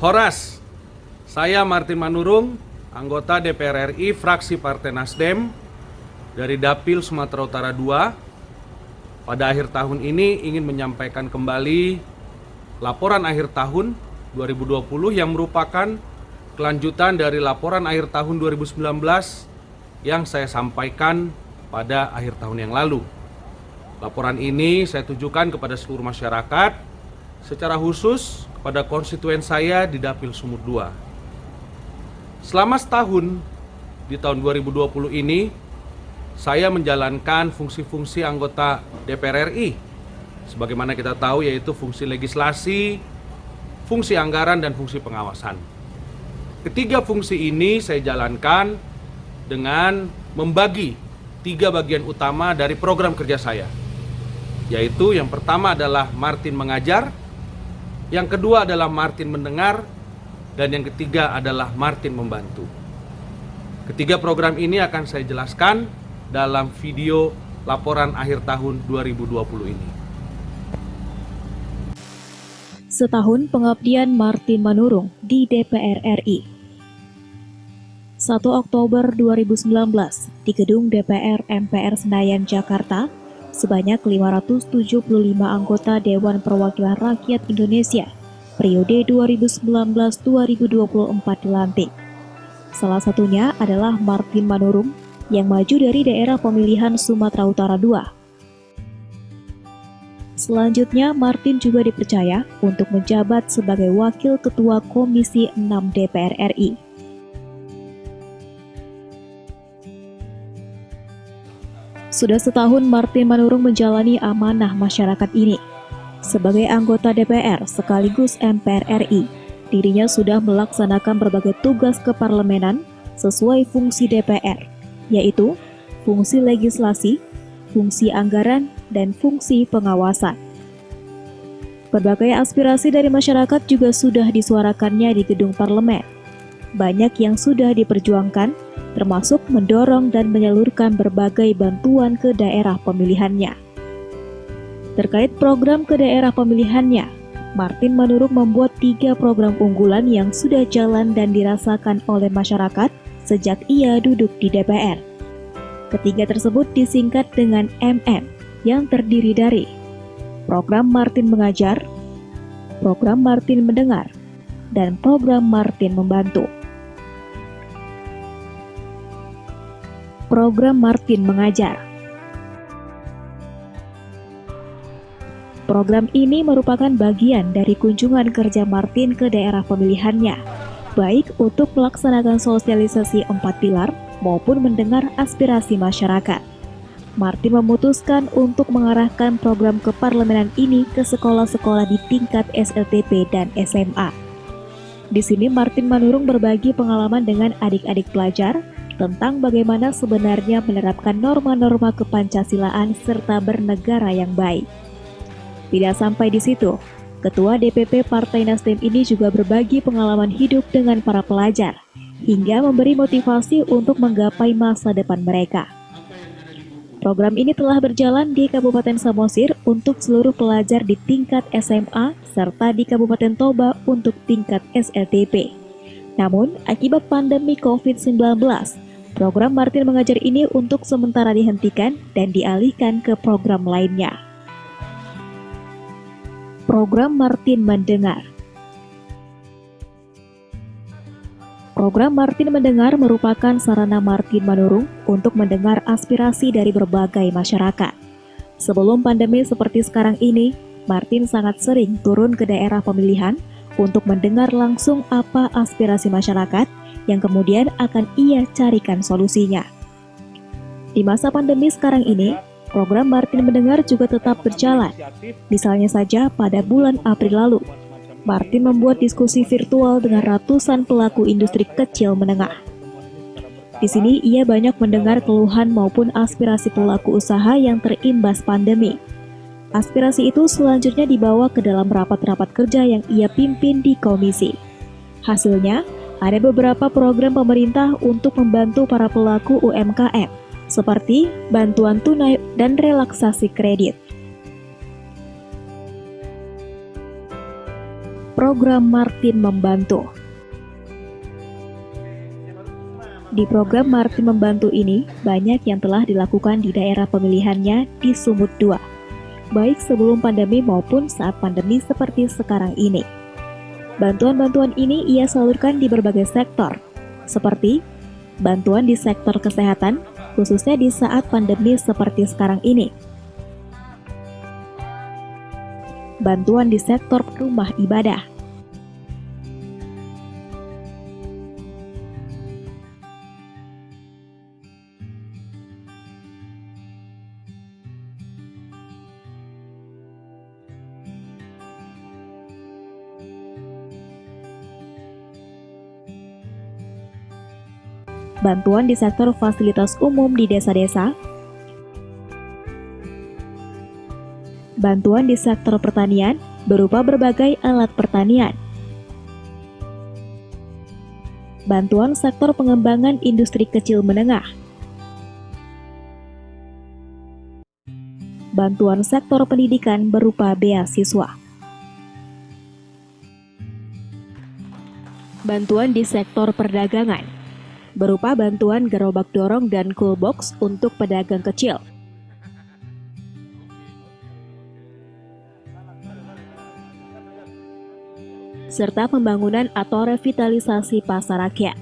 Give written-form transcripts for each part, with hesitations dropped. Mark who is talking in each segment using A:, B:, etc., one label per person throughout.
A: Horas, saya Martin Manurung, anggota DPR RI fraksi Partai Nasdem dari Dapil Sumatera Utara II. Pada akhir tahun ini ingin menyampaikan kembali laporan akhir tahun 2020 yang merupakan kelanjutan dari laporan akhir tahun 2019 yang saya sampaikan pada akhir tahun yang lalu. Laporan ini saya tujukan kepada seluruh masyarakat, secara khusus kepada konstituen saya di Dapil Sumut II. Selama setahun di tahun 2020 ini, saya menjalankan fungsi-fungsi anggota DPR RI. Sebagaimana kita tahu, yaitu fungsi legislasi, fungsi anggaran, dan fungsi pengawasan. Ketiga fungsi ini saya jalankan dengan membagi 3 bagian utama dari program kerja saya, yaitu yang pertama adalah Martin mengajar, yang kedua adalah Martin mendengar, dan yang ketiga adalah Martin membantu. Ketiga program ini akan saya jelaskan dalam video laporan akhir tahun 2020 ini.
B: Setahun pengabdian Martin Manurung di DPR RI. 1 Oktober 2019 di gedung DPR MPR Senayan, Jakarta, sebanyak 575 anggota Dewan Perwakilan Rakyat Indonesia periode 2019-2024 dilantik. Salah satunya adalah Martin Manurung yang maju dari daerah pemilihan Sumatera Utara II. Selanjutnya, Martin juga dipercaya untuk menjabat sebagai Wakil Ketua Komisi 6 DPR RI. Sudah setahun Martin Manurung menjalani amanah masyarakat ini. Sebagai anggota DPR sekaligus MPR RI, dirinya sudah melaksanakan berbagai tugas keparlemenan sesuai fungsi DPR, yaitu fungsi legislasi, fungsi anggaran, dan fungsi pengawasan. Berbagai aspirasi dari masyarakat juga sudah disuarakannya di gedung parlemen. Banyak yang sudah diperjuangkan, termasuk mendorong dan menyalurkan berbagai bantuan ke daerah pemilihannya. Terkait program ke daerah pemilihannya, Martin Manurung membuat 3 program unggulan yang sudah jalan dan dirasakan oleh masyarakat sejak ia duduk di DPR. Ketiga tersebut disingkat dengan MM, yang terdiri dari program Martin mengajar, program Martin mendengar, dan program Martin membantu. Program Martin mengajar. Program ini merupakan bagian dari kunjungan kerja Martin ke daerah pemilihannya, baik untuk melaksanakan sosialisasi 4 pilar maupun mendengar aspirasi masyarakat. Martin memutuskan untuk mengarahkan program keparlemenan ini ke sekolah-sekolah di tingkat SLTP dan SMA. Di sini Martin Manurung berbagi pengalaman dengan adik-adik pelajar tentang bagaimana sebenarnya menerapkan norma-norma kepancasilaan serta bernegara yang baik. Tidak sampai di situ, Ketua DPP Partai Nasdem ini juga berbagi pengalaman hidup dengan para pelajar, hingga memberi motivasi untuk menggapai masa depan mereka. Program ini telah berjalan di Kabupaten Samosir untuk seluruh pelajar di tingkat SMA, serta di Kabupaten Toba untuk tingkat SLTP. Namun, akibat pandemi COVID-19, program Martin mengajar ini untuk sementara dihentikan dan dialihkan ke program lainnya. Program Martin mendengar. Program Martin mendengar merupakan sarana Martin Manurung untuk mendengar aspirasi dari berbagai masyarakat. Sebelum pandemi seperti sekarang ini, Martin sangat sering turun ke daerah pemilihan untuk mendengar langsung apa aspirasi masyarakat yang kemudian akan ia carikan solusinya. Di masa pandemi sekarang ini, program Martin mendengar juga tetap berjalan. Misalnya saja pada bulan April lalu, Martin membuat diskusi virtual dengan ratusan pelaku industri kecil menengah. Di sini ia banyak mendengar keluhan maupun aspirasi pelaku usaha yang terimbas pandemi. Aspirasi itu selanjutnya dibawa ke dalam rapat-rapat kerja yang ia pimpin di komisi. Hasilnya, ada beberapa program pemerintah untuk membantu para pelaku UMKM, seperti bantuan tunai dan relaksasi kredit. program Martin Membantu. Di program Martin Membantu ini, banyak yang telah dilakukan di daerah pemilihannya di Sumut 2, baik sebelum pandemi maupun saat pandemi seperti sekarang ini. Bantuan-bantuan ini ia salurkan di berbagai sektor, seperti bantuan di sektor kesehatan, khususnya di saat pandemi seperti sekarang ini. Bantuan di sektor rumah ibadah. Bantuan di sektor fasilitas umum di desa-desa, bantuan di sektor pertanian berupa berbagai alat pertanian, bantuan sektor pengembangan industri kecil menengah, bantuan sektor pendidikan berupa beasiswa, bantuan di sektor perdagangan berupa bantuan gerobak dorong dan coolbox untuk pedagang kecil. Serta pembangunan atau revitalisasi pasar rakyat.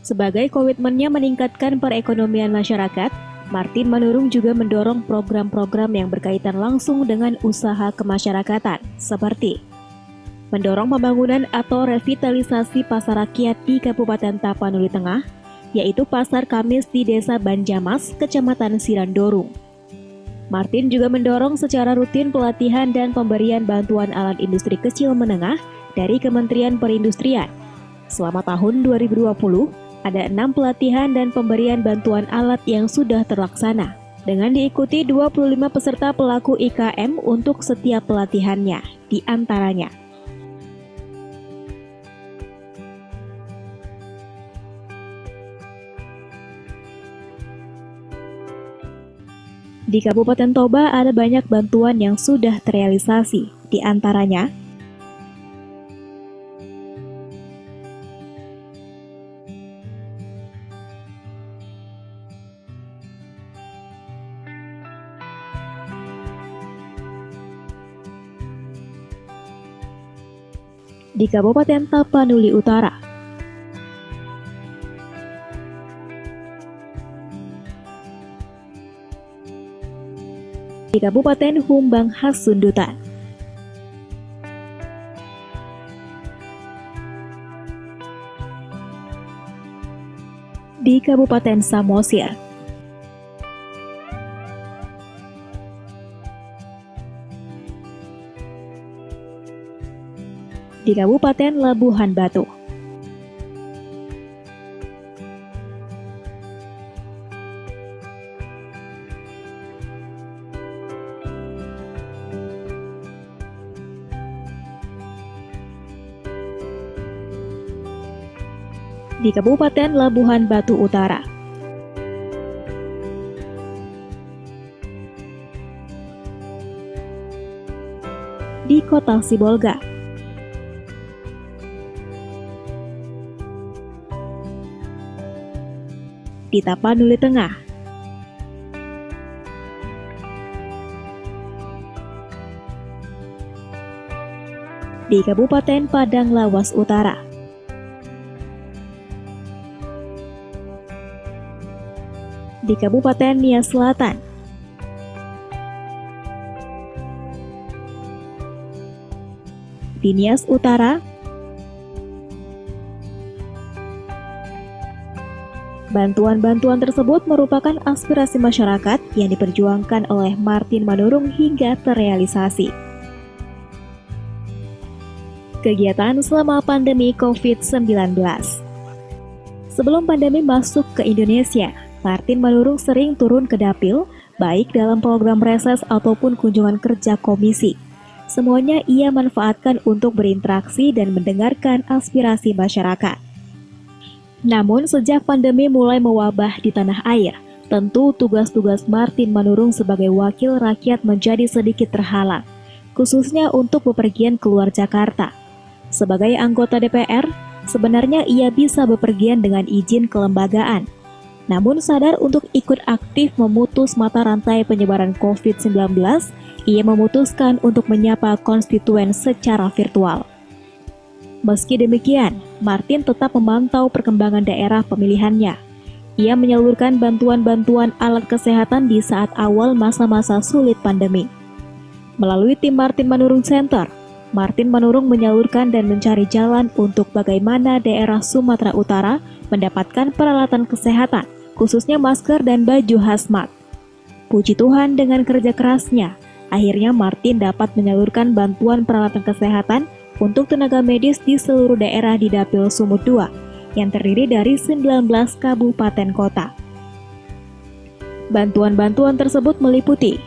B: Sebagai komitmennya meningkatkan perekonomian masyarakat, Martin Manurung juga mendorong program-program yang berkaitan langsung dengan usaha kemasyarakatan, seperti mendorong pembangunan atau revitalisasi pasar rakyat di Kabupaten Tapanuli Tengah, yaitu Pasar Kamis di Desa Banjamas, Kecamatan Sirandorung. Martin juga mendorong secara rutin pelatihan dan pemberian bantuan alat industri kecil menengah dari Kementerian Perindustrian. Selama tahun 2020, ada 6 pelatihan dan pemberian bantuan alat yang sudah terlaksana, dengan diikuti 25 peserta pelaku IKM untuk setiap pelatihannya, di antaranya di Kabupaten Toba ada banyak bantuan yang sudah terrealisasi, di antaranya di Kabupaten Tapanuli Utara. Di Kabupaten Humbang Hasundutan, di Kabupaten Samosir, di Kabupaten Labuhan Batu, di Kabupaten Labuhan Batu Utara, di Kota Sibolga, di Tapanuli Tengah, di Kabupaten Padang Lawas Utara, di Kabupaten Nias Selatan, di Nias Utara, bantuan-bantuan tersebut merupakan aspirasi masyarakat yang diperjuangkan oleh Martin Manurung hingga terrealisasi. Kegiatan selama pandemi COVID-19. Sebelum pandemi masuk ke Indonesia, Martin Manurung sering turun ke dapil, baik dalam program reses ataupun kunjungan kerja komisi. Semuanya ia manfaatkan untuk berinteraksi dan mendengarkan aspirasi masyarakat. Namun sejak pandemi mulai mewabah di tanah air, tentu tugas-tugas Martin Manurung sebagai wakil rakyat menjadi sedikit terhalang. khususnya untuk bepergian keluar Jakarta. Sebagai anggota DPR, sebenarnya ia bisa bepergian dengan izin kelembagaan. Namun sadar untuk ikut aktif memutus mata rantai penyebaran COVID-19, ia memutuskan untuk menyapa konstituen secara virtual. Meski demikian, Martin tetap memantau perkembangan daerah pemilihannya. Ia menyalurkan bantuan-bantuan alat kesehatan di saat awal masa-masa sulit pandemi. Melalui tim Martin Manurung Center, Martin Manurung menyalurkan dan mencari jalan untuk bagaimana daerah Sumatera Utara mendapatkan peralatan kesehatan, khususnya masker dan baju hazmat. Puji Tuhan, dengan kerja kerasnya, akhirnya Martin dapat menyalurkan bantuan peralatan kesehatan untuk tenaga medis di seluruh daerah di Dapil Sumut 2 yang terdiri dari 19 kabupaten kota. Bantuan-bantuan tersebut meliputi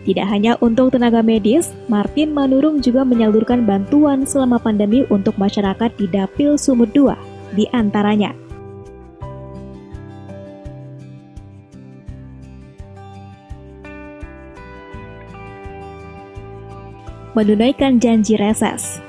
B: tidak hanya untuk tenaga medis, Martin Manurung juga menyalurkan bantuan selama pandemi untuk masyarakat di Dapil Sumut 2, di antaranya menunaikan janji reses.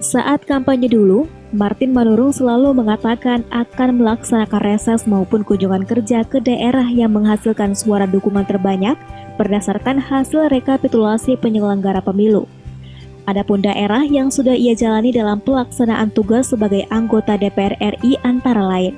B: Saat kampanye dulu, Martin Manurung selalu mengatakan akan melaksanakan reses maupun kunjungan kerja ke daerah yang menghasilkan suara dukungan terbanyak berdasarkan hasil rekapitulasi penyelenggara pemilu. Adapun daerah yang sudah ia jalani dalam pelaksanaan tugas sebagai anggota DPR RI antara lain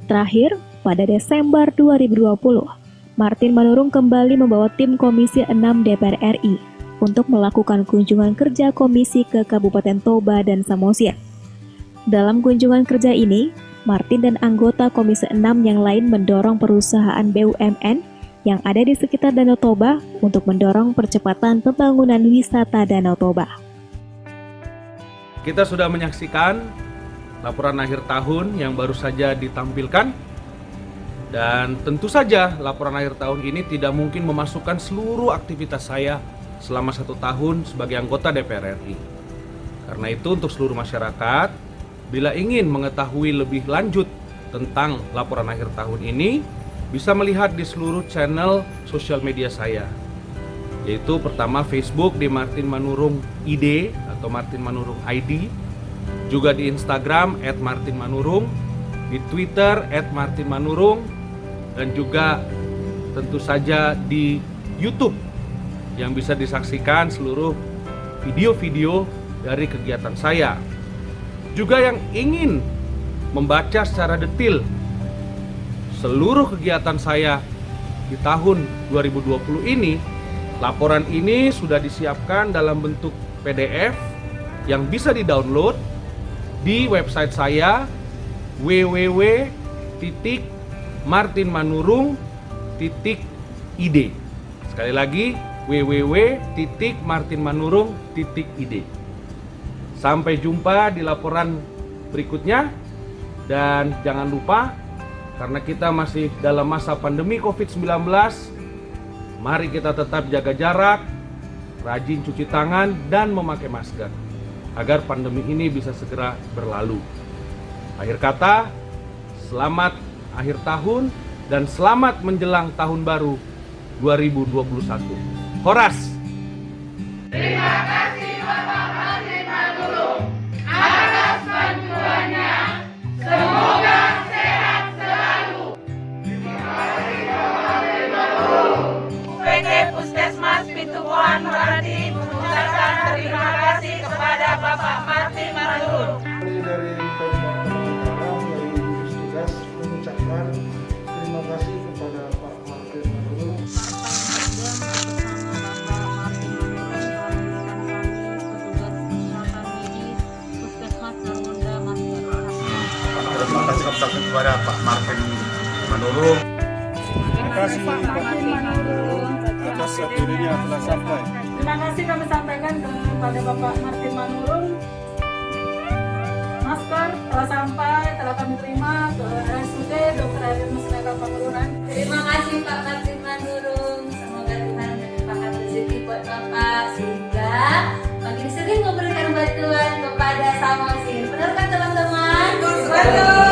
B: Terakhir, pada Desember 2020, Martin Manurung kembali membawa tim Komisi 6 DPR RI untuk melakukan kunjungan kerja komisi ke Kabupaten Toba dan Samosir. Dalam kunjungan kerja ini, Martin dan anggota Komisi 6 yang lain mendorong perusahaan BUMN yang ada di sekitar Danau Toba untuk mendorong percepatan pembangunan wisata Danau Toba.
A: Kita sudah menyaksikan laporan akhir tahun yang baru saja ditampilkan, dan tentu saja laporan akhir tahun ini tidak mungkin memasukkan seluruh aktivitas saya selama 1 tahun sebagai anggota DPR RI. Karena itu untuk seluruh masyarakat, bila ingin mengetahui lebih lanjut tentang laporan akhir tahun ini, bisa melihat di seluruh channel sosial media saya, yaitu pertama Facebook di Martin Manurung ID atau Martin Manurung ID, juga di Instagram @martinmanurung, di Twitter @martinmanurung, dan juga tentu saja di YouTube yang bisa disaksikan seluruh video-video dari kegiatan saya. Juga yang ingin membaca secara detail seluruh kegiatan saya di tahun 2020 ini, laporan ini sudah disiapkan dalam bentuk PDF yang bisa di-download di website saya www.martinmanurung.id. Sekali lagi, www.martinmanurung.id. Sampai jumpa di laporan berikutnya, dan jangan lupa, karena kita masih dalam masa pandemi COVID-19, mari kita tetap jaga jarak, rajin cuci tangan, dan memakai masker agar pandemi ini bisa segera berlalu. Akhir kata, selamat akhir tahun dan selamat menjelang tahun baru 2021. Horas!
C: Terima kasih Bapak Martin Manurung atas bantuannya. Semoga sehat selalu. Terima kasih Bapak Martin Manurung. PT Puskesmas Pitukohan Meradi mengucapkan terima kasih kepada Bapak Martin Manurung.
D: Dari Kabupaten Utara melalui gugus tugas mengucapkan terima kasih kepada Pak Martin Manurung.
E: Pak Nasdem bersama Bapak kasih kami kepada Pak Martin Manurung.
D: Terima kasih Pak Martin Manurung atas dirinya telah sampai.
F: Terima kasih kami sampaikan kepada Bapak Martin Manurung. Masker telah sampai, telah kami terima ke RSUD Dr. Ariel Musnega Pangururan.
C: Terima kasih Pak Martin Manurung. Semoga Tuhan melimpahkan rezeki buat Bapak sehingga makin sering memberikan bantuan kepada Samosir. Benar kan teman-teman? Betul.